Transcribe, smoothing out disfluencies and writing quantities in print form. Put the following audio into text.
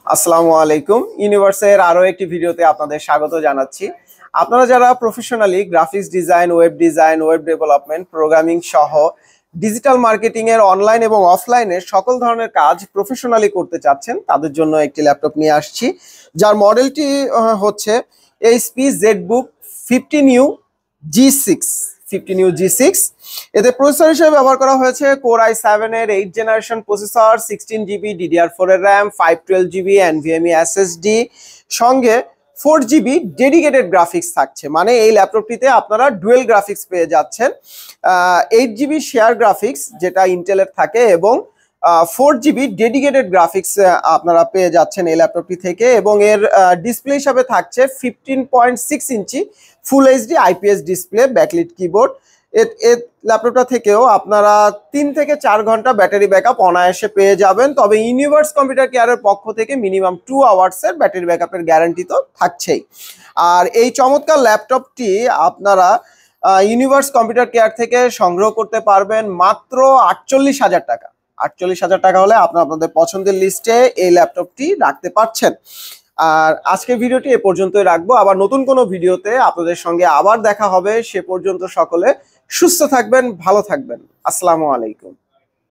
আসসালামু আলাইকুম। ইউনিভার্সের আরো একটি ভিডিওতে আপনাদের স্বাগত জানাচ্ছি। আপনারা যারা professionally graphics design, web development, programming সহ ডিজিটাল মার্কেটিং এর অনলাইন এবং অফলাইনের সকল ধরনের কাজ প্রফেশনালি করতে চাচ্ছেন, তাদের জন্য একটি ল্যাপটপ নিয়ে আসছি, যার মডেলটি হচ্ছে এইচপি জেডবুক 15U G6। এতে প্রসেসর হিসেবে ব্যবহার করা হয়েছে কোর i7 এর 8 জেনারেশন প্রসেসর, 16GB DDR4 এর র্যাম, 512GB NVMe SSD, সঙ্গে 4GB ডেডিকেটেড গ্রাফিক্স থাকছে। মানে এই ল্যাপটপটিতে আপনারা ডুয়েল গ্রাফিক্স পেয়ে যাচ্ছেন। 8GB শেয়ার গ্রাফিক্স যেটা ইন্টেলের থাকে, এবং 4GB ডেডিকেটেড গ্রাফিক্স আপনারা পেয়ে যাচ্ছেন এই ল্যাপটপটি থেকে। এবং এর ডিসপ্লে হিসাবে থাকছে 15.6 inch full HD IPS display, backlit keyboard. এর ল্যাপটপটা থেকেও আপনারা 3 থেকে 4 ঘন্টা ব্যাটারি ব্যাকআপ অনায়াসে পেয়ে যাবেন। তবে ইউনিভার্স কম্পিউটার কেয়ারের পক্ষ থেকে মিনিমাম 2 আওয়ার্সের ব্যাটারি ব্যাকআপের গ্যারান্টি তো থাকছেই। আর এই চমৎকার ল্যাপটপটি আপনারা ইউনিভার্স কম্পিউটার কেয়ার থেকে সংগ্রহ করতে পারবেন মাত্র 48,000 টাকা। 48,000 টাকা হলে আপনাদের পছন্দের লিস্টে এই ল্যাপটপটি রাখতে পারছেন। আর আজকের ভিডিওটি এ পর্যন্তই রাখবো। আবার নতুন কোনো ভিডিওতে আপনাদের সঙ্গে আবার দেখা হবে। সে পর্যন্ত সকলে সুস্থ থাকবেন, ভালো থাকবেন। আসসালামু আলাইকুম।